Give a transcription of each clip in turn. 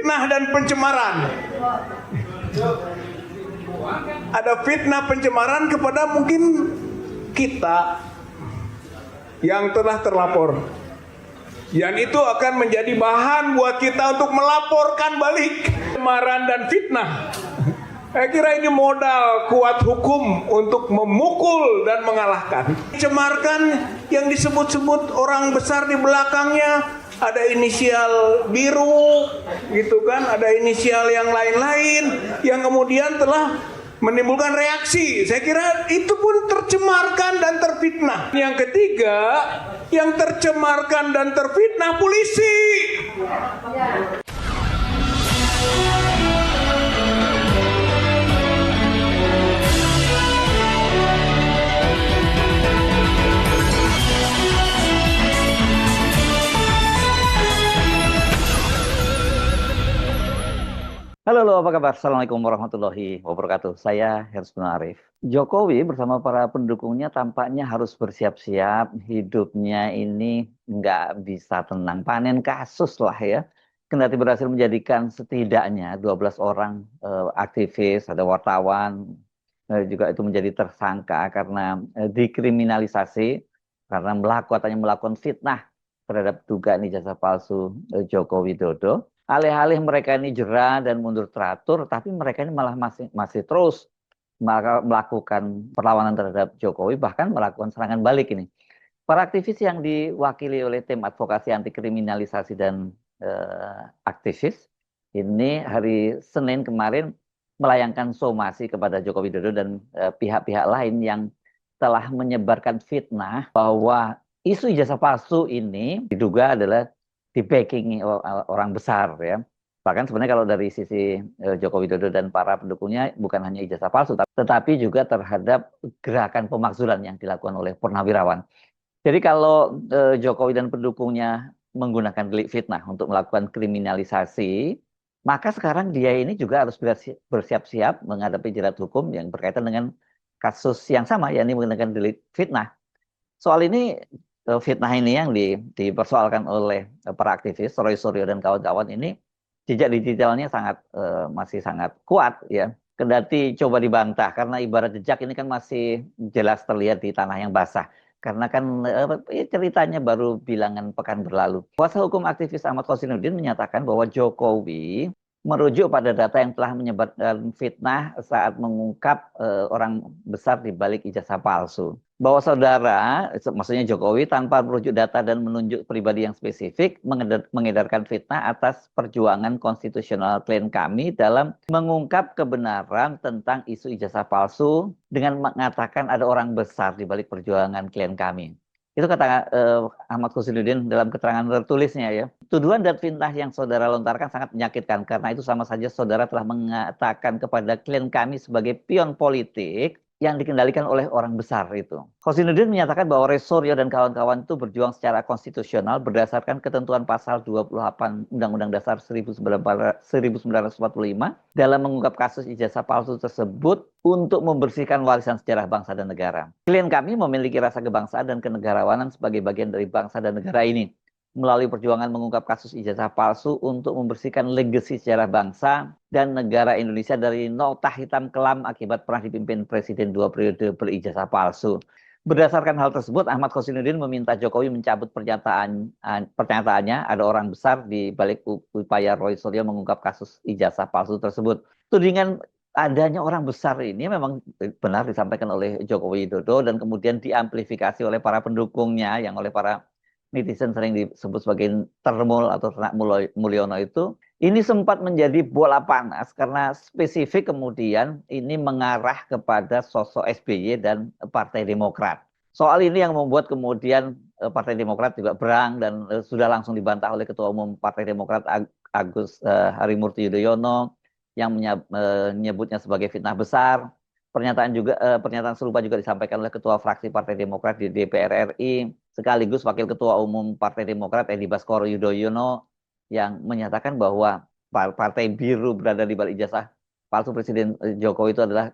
fitnah dan pencemaran. Ada fitnah pencemaran kepada mungkin kita yang telah terlapor. Yang itu akan menjadi bahan buat kita untuk melaporkan balik pencemaran dan fitnah. Saya kira ini modal kuat hukum untuk memukul dan mengalahkan. Cemarkan yang disebut-sebut orang besar di belakangnya, ada inisial biru, gitu kan, ada inisial yang lain-lain yang kemudian telah menimbulkan reaksi. Saya kira itu pun tercemarkan dan terfitnah. Yang ketiga, yang tercemarkan dan terfitnah polisi. Halo, apa kabar? Assalamualaikum warahmatullahi wabarakatuh. Saya Hersman Arif. Jokowi bersama para pendukungnya tampaknya harus bersiap-siap. Hidupnya ini nggak bisa tenang. Panen kasus lah ya. Kendati berhasil menjadikan setidaknya 12 orang aktivis, ada wartawan, juga itu menjadi tersangka karena dikriminalisasi karena katanya melakukan fitnah terhadap dugaan ijazah palsu Joko Widodo. Alih-alih mereka ini jera dan mundur teratur, tapi mereka ini malah masih terus melakukan perlawanan terhadap Jokowi, bahkan melakukan serangan balik ini. Para aktivis yang diwakili oleh tim advokasi anti kriminalisasi dan aktivis ini hari Senin kemarin melayangkan somasi kepada Joko Widodo dan pihak-pihak lain yang telah menyebarkan fitnah bahwa isu ijazah palsu ini diduga adalah di-backing orang besar ya. Bahkan sebenarnya kalau dari sisi Joko Widodo dan para pendukungnya bukan hanya ijazah palsu, tetapi juga terhadap gerakan pemakzulan yang dilakukan oleh purnawirawan. Jadi kalau Jokowi dan pendukungnya menggunakan delik fitnah untuk melakukan kriminalisasi, maka sekarang dia ini juga harus bersiap-siap menghadapi jerat hukum yang berkaitan dengan kasus yang sama, yakni menggunakan delik fitnah. Soal ini fitnah ini yang dipersoalkan oleh para aktivis Roy Suryo dan kawan-kawan ini jejak digitalnya masih sangat kuat ya. Kendati coba dibantah karena ibarat jejak ini kan masih jelas terlihat di tanah yang basah. Karena kan ceritanya baru bilangan pekan berlalu. Kuasa hukum aktivis Ahmad Khosinuddin menyatakan bahwa Jokowi merujuk pada data yang telah menyebarkan fitnah saat mengungkap orang besar di balik ijazah palsu. Bahwa saudara, maksudnya Jokowi tanpa merujuk data dan menunjuk pribadi yang spesifik, mengedarkan fitnah atas perjuangan konstitusional klien kami dalam mengungkap kebenaran tentang isu ijazah palsu dengan mengatakan ada orang besar di balik perjuangan klien kami. Itu kata Ahmad Khosinuddin dalam keterangan tertulisnya ya. Tuduhan dan fitnah yang saudara lontarkan sangat menyakitkan karena itu sama saja saudara telah mengatakan kepada klien kami sebagai pion politik yang dikendalikan oleh orang besar itu. Khosinuddin menyatakan bahwa Roy Suryo dan kawan-kawan itu berjuang secara konstitusional berdasarkan ketentuan pasal 28 Undang-Undang Dasar 1945 dalam mengungkap kasus ijazah palsu tersebut untuk membersihkan warisan sejarah bangsa dan negara. Klien kami memiliki rasa kebangsaan dan kenegarawanan sebagai bagian dari bangsa dan negara ini. Melalui perjuangan mengungkap kasus ijazah palsu untuk membersihkan legasi sejarah bangsa dan negara Indonesia dari nota hitam kelam akibat pernah dipimpin Presiden 2 periode berijazah palsu. Berdasarkan hal tersebut, Ahmad Khosinuddin meminta Jokowi mencabut pernyataannya ada orang besar di balik upaya Roy Suryo mengungkap kasus ijazah palsu tersebut. Tudingan adanya orang besar ini memang benar disampaikan oleh Joko Widodo dan kemudian diamplifikasi oleh para pendukungnya yang oleh para netizen sering disebut sebagai termul atau ternak Mulyono itu, ini sempat menjadi bola panas karena spesifik kemudian ini mengarah kepada sosok SBY dan Partai Demokrat. Soal ini yang membuat kemudian Partai Demokrat juga berang dan sudah langsung dibantah oleh Ketua Umum Partai Demokrat Agus Harimurti Yudhoyono yang menyebutnya sebagai fitnah besar. Pernyataan serupa juga disampaikan oleh Ketua Fraksi Partai Demokrat di DPR RI, sekaligus Wakil Ketua Umum Partai Demokrat Edi Baskoro Yudhoyono yang menyatakan bahwa Partai Biru berada di balik ijazah palsu Presiden Jokowi itu adalah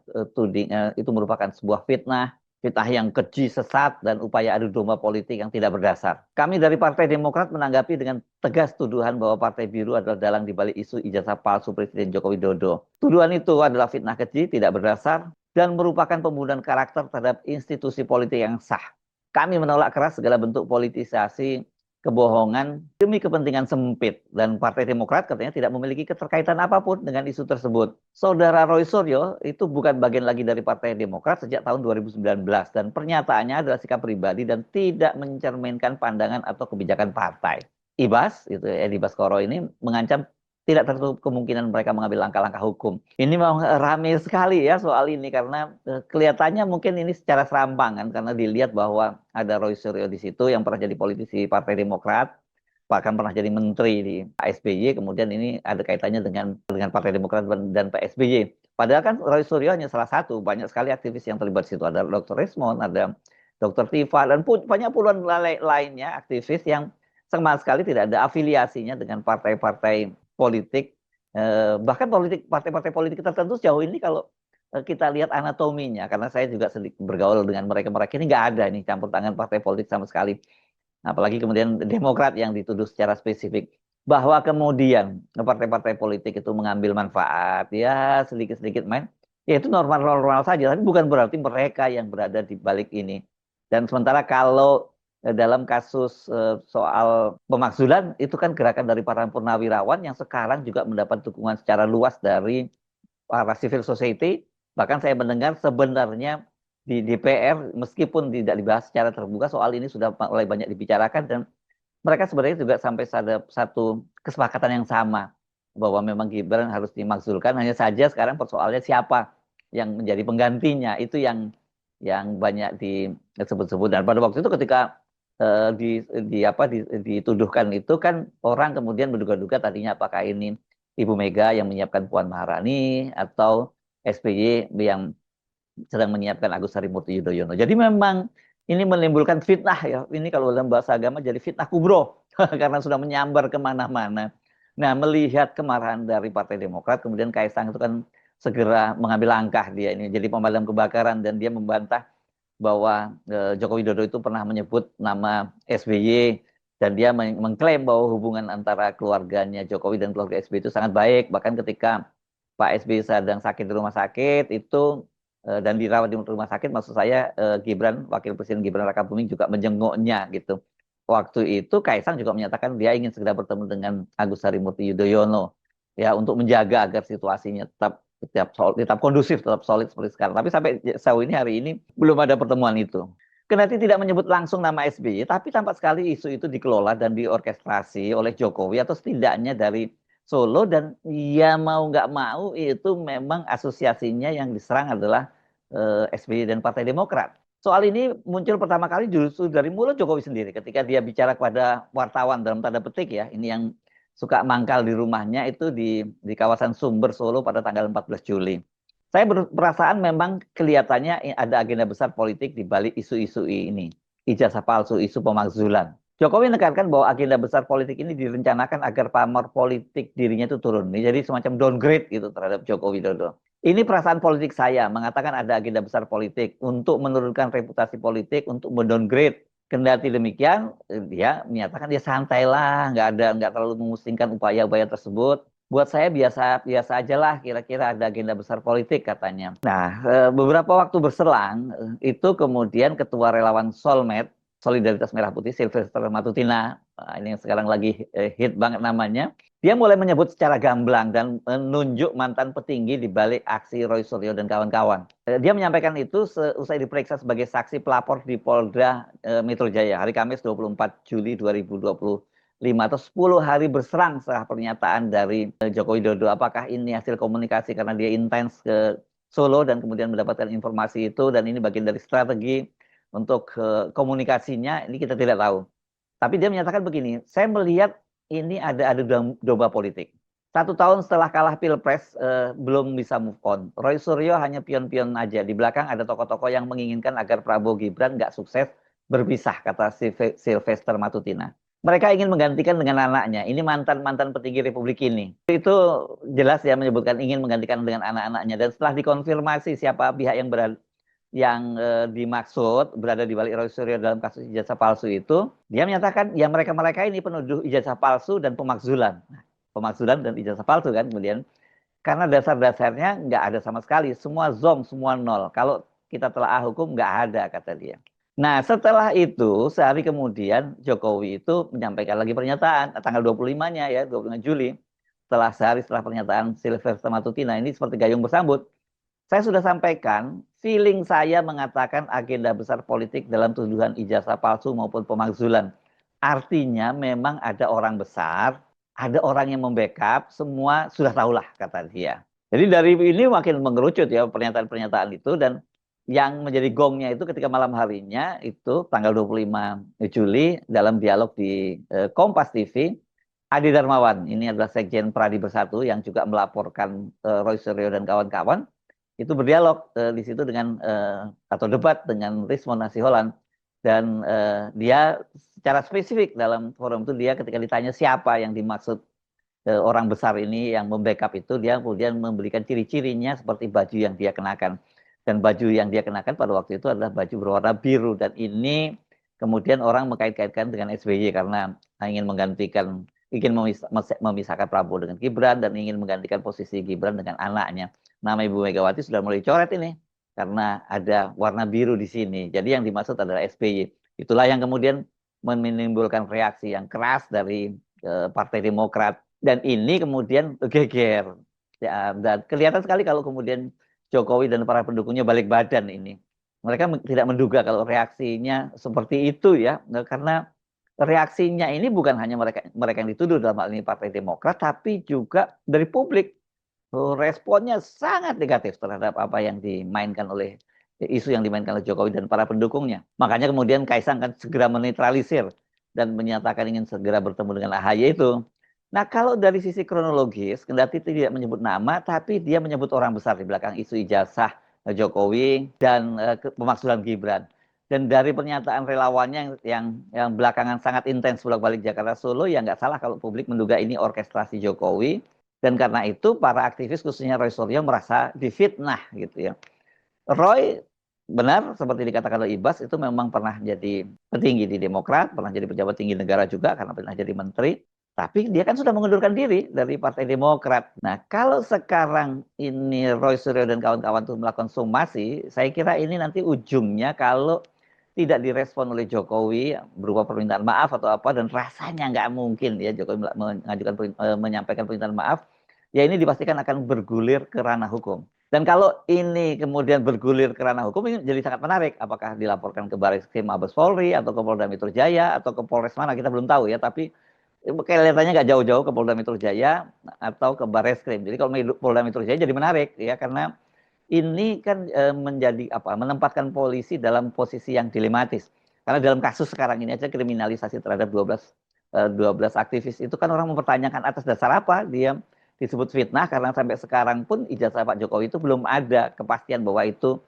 itu merupakan sebuah fitnah fitnah yang keji, sesat, dan upaya adu domba politik yang tidak berdasar. Kami dari Partai Demokrat menanggapi dengan tegas tuduhan bahwa Partai Biru adalah dalang dibalik isu ijazah palsu Presiden Joko Widodo. Tuduhan itu adalah fitnah keji, tidak berdasar, dan merupakan pembunuhan karakter terhadap institusi politik yang sah. Kami menolak keras segala bentuk politisasi kebohongan demi kepentingan sempit, dan Partai Demokrat katanya tidak memiliki keterkaitan apapun dengan isu tersebut. Saudara Roy Suryo itu bukan bagian lagi dari Partai Demokrat sejak tahun 2019, dan pernyataannya adalah sikap pribadi dan tidak mencerminkan pandangan atau kebijakan partai. Ibas, itu Edi Baskoro ini mengancam tidak tertutup kemungkinan mereka mengambil langkah-langkah hukum. Ini memang ramai sekali ya soal ini, karena kelihatannya mungkin ini secara serampangan, karena dilihat bahwa ada Roy Suryo di situ yang pernah jadi politisi Partai Demokrat, bahkan pernah jadi menteri di Pak SBY, kemudian ini ada kaitannya dengan Partai Demokrat dan Pak SBY. Padahal kan Roy Suryo hanya salah satu, banyak sekali aktivis yang terlibat di situ. Ada Dr. Resmond, ada Dr. Tifa, dan banyak puluhan lainnya aktivis yang sama sekali tidak ada afiliasinya dengan partai-partai politik, bahkan partai-partai politik tertentu sejauh ini kalau kita lihat anatominya, karena saya juga sedikit bergaul dengan mereka ini, nggak ada nih campur tangan partai politik sama sekali. Apalagi kemudian Demokrat yang dituduh secara spesifik bahwa kemudian partai-partai politik itu mengambil manfaat, ya sedikit-sedikit main, ya itu normal-normal saja, tapi bukan berarti mereka yang berada di balik ini. Dan sementara kalau dalam kasus soal pemakzulan, itu kan gerakan dari para purnawirawan yang sekarang juga mendapat dukungan secara luas dari para civil society. Bahkan saya mendengar sebenarnya di DPR, meskipun tidak dibahas secara terbuka, soal ini sudah mulai banyak dibicarakan, dan mereka sebenarnya juga sampai satu kesepakatan yang sama, bahwa memang Gibran harus dimakzulkan. Hanya saja sekarang persoalannya siapa yang menjadi penggantinya, itu yang banyak disebut-sebut. Dan pada waktu itu ketika dituduhkan itu kan orang kemudian menduga-duga tadinya apakah ini Ibu Mega yang menyiapkan Puan Maharani atau SBY yang sedang menyiapkan Agus Harimurti Yudhoyono. Jadi memang ini menimbulkan fitnah ya. Ini kalau dalam bahasa agama jadi fitnah kubro karena sudah menyambar kemana-mana. Nah, melihat kemarahan dari Partai Demokrat, kemudian Kaisang itu kan segera mengambil langkah, dia ini jadi pemadam kebakaran, dan dia membantah bahwa Joko Widodo itu pernah menyebut nama SBY, dan dia mengklaim bahwa hubungan antara keluarganya Jokowi dan keluarga SBY itu sangat baik. Bahkan ketika Pak SBY sedang sakit di rumah sakit itu dan dirawat di rumah sakit, maksud saya Gibran, Wakil Presiden Gibran Rakabuming juga menjenguknya gitu. Waktu itu Kaisang juga menyatakan dia ingin segera bertemu dengan Agus Harimurti Yudhoyono ya, untuk menjaga agar situasinya tetap kondusif, tetap solid seperti sekarang. Tapi sampai sejauh ini, hari ini belum ada pertemuan itu. Kendati tidak menyebut langsung nama SBY, tapi tampak sekali isu itu dikelola dan diorkestrasi oleh Jokowi, atau setidaknya dari Solo, dan ya mau nggak mau itu memang asosiasinya yang diserang adalah SBY dan Partai Demokrat. Soal ini muncul pertama kali justru dari mulut Jokowi sendiri ketika dia bicara kepada wartawan, dalam tanda petik ya, ini yang suka mangkal di rumahnya itu di kawasan Sumber Solo pada tanggal 14 Juli. Saya perasaan memang kelihatannya ada agenda besar politik di balik isu-isu ini. Ijazah palsu, isu pemakzulan. Jokowi menekankan bahwa agenda besar politik ini direncanakan agar pamor politik dirinya itu turun. Jadi semacam downgrade gitu terhadap Joko Widodo. Ini perasaan politik saya, mengatakan ada agenda besar politik untuk menurunkan reputasi politik, untuk mendowngrade. Kendati demikian, dia menyatakan dia santailah, nggak terlalu memusingkan upaya-upaya tersebut. Buat saya biasa aja lah, kira-kira ada agenda besar politik katanya. Nah, beberapa waktu berselang, itu kemudian Ketua Relawan Solmed, Solidaritas Merah Putih, Sylvester Matutina, ini yang sekarang lagi hit banget namanya, dia mulai menyebut secara gamblang dan menunjuk mantan petinggi di balik aksi Roy Suryo dan kawan-kawan. Dia menyampaikan itu seusai diperiksa sebagai saksi pelapor di Polda Metro Jaya hari Kamis 24 Juli 2025, atau 10 hari berserang setelah pernyataan dari Joko Widodo. Apakah ini hasil komunikasi karena dia intens ke Solo dan kemudian mendapatkan informasi itu, dan ini bagian dari strategi untuk komunikasinya, ini kita tidak tahu. Tapi dia menyatakan begini, saya melihat ini ada domba politik. 1 tahun setelah kalah Pilpres, belum bisa move on. Roy Suryo hanya pion-pion aja. Di belakang ada tokoh-tokoh yang menginginkan agar Prabowo Gibran nggak sukses berpisah, kata Sylvester Matutina. Mereka ingin menggantikan dengan anaknya. Ini mantan petinggi Republik ini. Itu jelas ya, menyebutkan ingin menggantikan dengan anak-anaknya. Dan setelah dikonfirmasi siapa pihak yang yang dimaksud berada di balik Roy Suryo dalam kasus ijazah palsu itu, dia menyatakan ya mereka-mereka ini penuduh ijazah palsu dan pemakzulan. Nah, pemakzulan dan ijazah palsu kan kemudian karena dasar-dasarnya nggak ada sama sekali, semua zong, semua nol. Kalau kita telaah hukum nggak ada kata dia. Nah setelah itu sehari kemudian Jokowi itu menyampaikan lagi pernyataan tanggal 25-nya ya 25 Juli sehari setelah pernyataan Sylvester Matutina ini seperti gayung bersambut. Saya sudah sampaikan, feeling saya mengatakan agenda besar politik dalam tuduhan ijazah palsu maupun pemakzulan. Artinya memang ada orang besar, ada orang yang membackup, semua sudah tahulah kata dia. Jadi dari ini makin mengerucut ya pernyataan-pernyataan itu dan yang menjadi gongnya itu ketika malam harinya itu tanggal 25 Juli dalam dialog di Kompas TV, Adi Darmawan, ini adalah Sekjen Pradi Bersatu yang juga melaporkan Roy Suryo dan kawan-kawan itu berdialog di situ dengan atau debat dengan Rismon Nasiholan dan dia secara spesifik dalam forum itu dia ketika ditanya siapa yang dimaksud orang besar ini yang membackup itu dia kemudian memberikan ciri-cirinya seperti baju yang dia kenakan dan baju yang dia kenakan pada waktu itu adalah baju berwarna biru dan ini kemudian orang mengkait-kaitkan dengan SBY karena ingin memisahkan Prabowo dengan Gibran dan ingin menggantikan posisi Gibran dengan anaknya. Nama Ibu Megawati sudah mulai coret ini karena ada warna biru di sini. Jadi yang dimaksud adalah SBY. Itulah yang kemudian menimbulkan reaksi yang keras dari Partai Demokrat dan ini kemudian geger. Ya, dan kelihatan sekali kalau kemudian Jokowi dan para pendukungnya balik badan ini. Mereka tidak menduga kalau reaksinya seperti itu ya, karena reaksinya ini bukan hanya mereka yang dituduh dalam hal ini Partai Demokrat, tapi juga dari publik. Responnya sangat negatif terhadap apa yang dimainkan oleh isu yang dimainkan oleh Jokowi dan para pendukungnya. Makanya kemudian Kaisang kan segera menetralisir dan menyatakan ingin segera bertemu dengan AHY itu. Nah kalau dari sisi kronologis, kendati tidak menyebut nama, tapi dia menyebut orang besar di belakang isu ijazah Jokowi dan pemakzulan Gibran. Dan dari pernyataan relawannya yang belakangan sangat intens bolak-balik Jakarta Solo, ya nggak salah kalau publik menduga ini orkestrasi Jokowi. Dan karena itu para aktivis khususnya Roy Suryo merasa difitnah gitu ya. Roy benar seperti dikatakan oleh Ibas itu memang pernah jadi petinggi di Demokrat, pernah jadi pejabat tinggi negara juga karena pernah jadi menteri. Tapi dia kan sudah mengundurkan diri dari Partai Demokrat. Nah kalau sekarang ini Roy Suryo dan kawan-kawan itu melakukan somasi, saya kira ini nanti ujungnya kalau tidak direspon oleh Jokowi berupa permintaan maaf atau apa dan rasanya nggak mungkin ya Jokowi menyampaikan permintaan maaf ya ini dipastikan akan bergulir ke ranah hukum. Dan kalau ini kemudian bergulir ke ranah hukum ini jadi sangat menarik. Apakah dilaporkan ke Barreskrim Mabes Polri atau ke Polda Metro Jaya atau ke Polres mana kita belum tahu ya. Tapi kelihatannya nggak jauh-jauh ke Polda Metro Jaya atau ke Barreskrim. Jadi kalau Polda Metro Jaya jadi menarik ya karena ini kan menempatkan polisi dalam posisi yang dilematis. Karena dalam kasus sekarang ini aja kriminalisasi terhadap 12 aktivis itu kan orang mempertanyakan atas dasar apa dia disebut fitnah karena sampai sekarang pun ijazah Pak Jokowi itu belum ada kepastian bahwa itu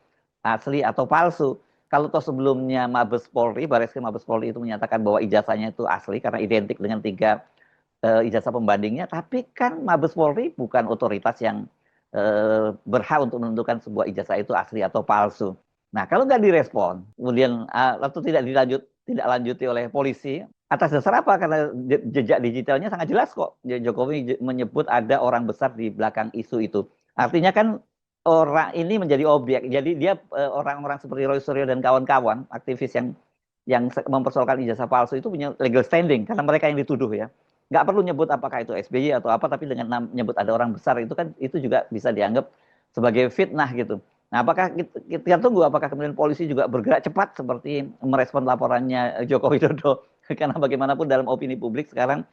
asli atau palsu. Kalau toh sebelumnya Mabes Polri, Barreskrim Mabes Polri itu menyatakan bahwa ijazahnya itu asli karena identik dengan 3 ijazah pembandingnya, tapi kan Mabes Polri bukan otoritas yang berhak untuk menentukan sebuah ijazah itu asli atau palsu. Nah, kalau nggak direspon, kemudian atau tidak lanjuti oleh polisi, atas dasar apa? Karena jejak digitalnya sangat jelas kok. Jokowi menyebut ada orang besar di belakang isu itu. Artinya kan orang ini menjadi objek. Jadi dia orang-orang seperti Roy Suryo dan kawan-kawan, aktivis yang mempersoalkan ijazah palsu itu punya legal standing karena mereka yang dituduh ya. Nggak perlu nyebut apakah itu SBY atau apa, tapi dengan nyebut ada orang besar itu kan itu juga bisa dianggap sebagai fitnah gitu. Nah, apakah kita tunggu apakah kemudian polisi juga bergerak cepat seperti merespon laporannya Joko Widodo? Karena bagaimanapun dalam opini publik sekarang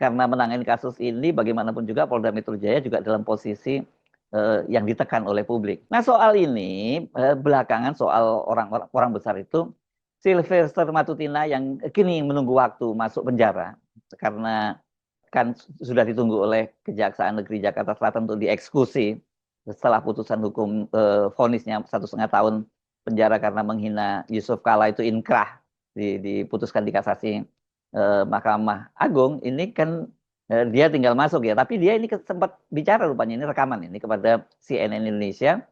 karena menangani kasus ini bagaimanapun juga Polda Metro Jaya juga dalam posisi yang ditekan oleh publik. Nah soal ini belakangan soal orang besar itu Sylvester Matutina yang kini menunggu waktu masuk penjara karena kan sudah ditunggu oleh Kejaksaan Negeri Jakarta Selatan untuk dieksekusi setelah putusan hukum vonisnya 1,5 tahun penjara karena menghina Yusuf Kala itu inkrah diputuskan di kasasi Mahkamah Agung. Ini kan dia tinggal masuk ya, tapi dia ini sempat bicara rupanya ini rekaman ini kepada CNN Indonesia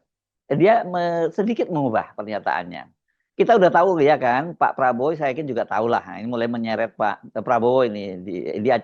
dia sedikit mengubah pernyataannya. Kita udah tahu ya kan, Pak Prabowo saya yakin juga tahu lah. Ini mulai menyeret Pak Prabowo ini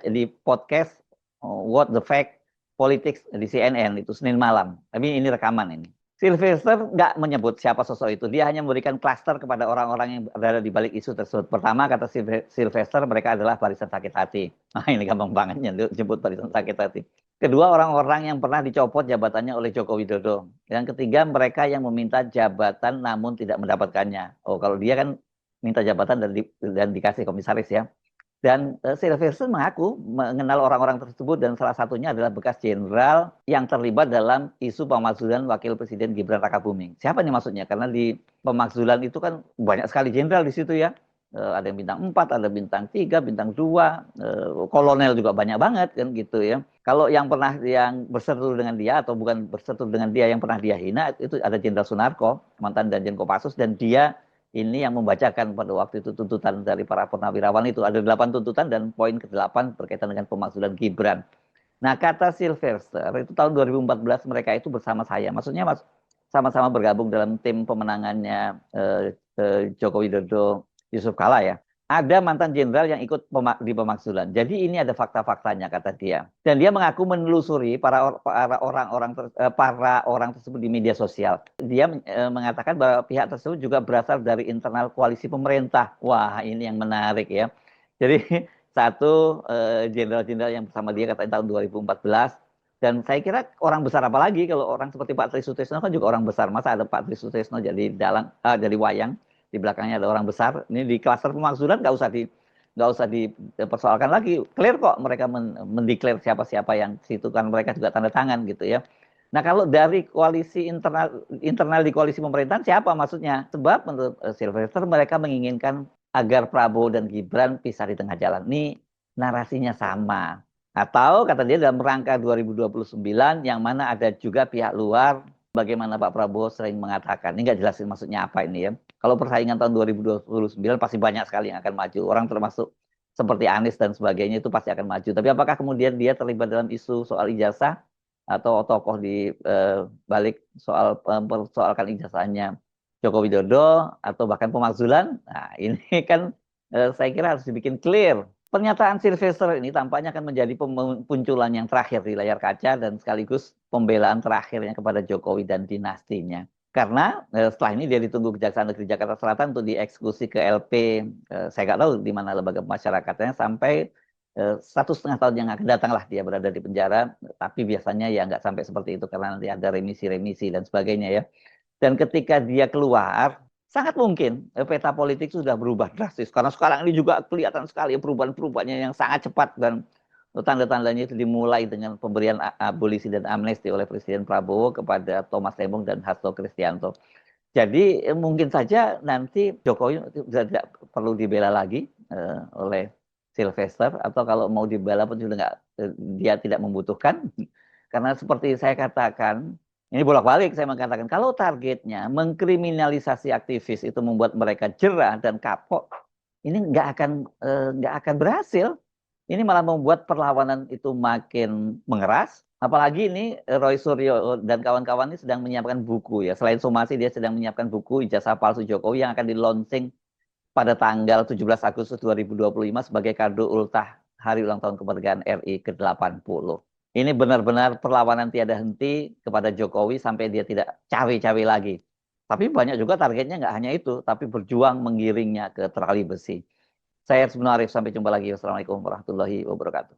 di podcast What the Fact Politics di CNN itu Senin malam. Tapi ini rekaman ini. Sylvester nggak menyebut siapa sosok itu. Dia hanya memberikan klaster kepada orang-orang yang berada di balik isu tersebut. Pertama, kata Sylvester, mereka adalah barisan sakit hati. Nah, ini gampang banget nyebut barisan sakit hati. Kedua, orang-orang yang pernah dicopot jabatannya oleh Joko Widodo. Yang ketiga, mereka yang meminta jabatan namun tidak mendapatkannya. Oh, kalau dia kan minta jabatan dan dikasih komisaris ya. Dan Sylvester mengaku mengenal orang-orang tersebut dan salah satunya adalah bekas jenderal yang terlibat dalam isu pemakzulan Wakil Presiden Gibran Rakabuming. Siapa nih maksudnya? Karena di pemakzulan itu kan banyak sekali jenderal di situ ya. Ada yang bintang 4, ada bintang 3, bintang 2, kolonel juga banyak banget kan gitu ya. Kalau yang berseteru dengan dia atau bukan berseteru dengan dia yang pernah dia hina itu ada Jenderal Sunarko, mantan Danjen Kopassus, dan dia ini yang membacakan pada waktu itu tuntutan dari para purnawirawan itu. Ada 8 tuntutan dan poin ke-8 berkaitan dengan pemakzulan Gibran. Nah, kata Sylvester, itu tahun 2014 mereka itu bersama saya. Maksudnya sama-sama bergabung dalam tim pemenangannya Joko Widodo, Yusuf Kala ya. Ada mantan jenderal yang ikut di pemakzulan. Jadi ini ada fakta-faktanya kata dia. Dan dia mengaku menelusuri para orang tersebut di media sosial. Dia mengatakan bahwa pihak tersebut juga berasal dari internal koalisi pemerintah. Wah, ini yang menarik ya. Jadi satu jenderal-jenderal yang bersama dia katanya tahun 2014. Dan saya kira orang besar apalagi kalau orang seperti Pak Tri Sutrisno kan juga orang besar. Masa ada Pak Tri Sutrisno jadi wayang? Di belakangnya ada orang besar. Ini di klaster pemakzulan nggak usah dipersoalkan lagi. Clear kok mereka mendeklar siapa-siapa yang situ kan mereka juga tanda tangan gitu ya. Nah kalau dari koalisi internal di koalisi pemerintahan siapa maksudnya? Sebab menurut Sylvester mereka menginginkan agar Prabowo dan Gibran pisah di tengah jalan. Ini narasinya sama. Atau kata dia dalam rangka 2029 yang mana ada juga pihak luar. Bagaimana Pak Prabowo sering mengatakan, ini nggak jelasin maksudnya apa ini ya. Kalau persaingan tahun 2029 pasti banyak sekali yang akan maju. Orang termasuk seperti Anies dan sebagainya itu pasti akan maju. Tapi apakah kemudian dia terlibat dalam isu soal ijazah atau tokoh di balik soal mempersoalkan ijazahnya Joko Widodo atau bahkan pemakzulan? Nah ini kan saya kira harus dibikin clear. Pernyataan Sylvester ini tampaknya akan menjadi pemunculan yang terakhir di layar kaca dan sekaligus pembelaan terakhirnya kepada Jokowi dan dinastinya. Karena setelah ini dia ditunggu Kejaksaan Negeri Jakarta Selatan untuk dieksekusi ke LP. Saya nggak tahu di mana lembaga masyarakatnya sampai 1,5 tahun yang akan datang lah dia berada di penjara. Tapi biasanya ya nggak sampai seperti itu karena nanti ada remisi-remisi dan sebagainya ya. Dan ketika dia keluar, sangat mungkin peta politik sudah berubah drastis. Karena sekarang ini juga kelihatan sekali perubahan-perubahannya yang sangat cepat dan tanda-tandanya itu dimulai dengan pemberian abolisi dan amnesti oleh Presiden Prabowo kepada Thomas Lembong dan Hasto Kristianto. Jadi mungkin saja nanti Jokowi tidak perlu dibela lagi oleh Sylvester atau kalau mau dibela pun juga dia tidak membutuhkan. Karena seperti saya katakan, ini bolak-balik saya mengatakan, kalau targetnya mengkriminalisasi aktivis itu membuat mereka jerah dan kapok, ini nggak akan berhasil. Ini malah membuat perlawanan itu makin mengeras. Apalagi ini Roy Suryo dan kawan-kawan ini sedang menyiapkan buku ya. Selain somasi dia sedang menyiapkan buku Ijazah Palsu Jokowi yang akan di-launching pada tanggal 17 Agustus 2025 sebagai kado ultah Hari Ulang Tahun Kemerdekaan RI ke-80. Ini benar-benar perlawanan tiada henti kepada Jokowi sampai dia tidak cawe-cawe lagi. Tapi banyak juga targetnya nggak hanya itu, tapi berjuang menggiringnya ke terali besi. Saya Hersbun Arif, sampai jumpa lagi. Wassalamualaikum warahmatullahi wabarakatuh.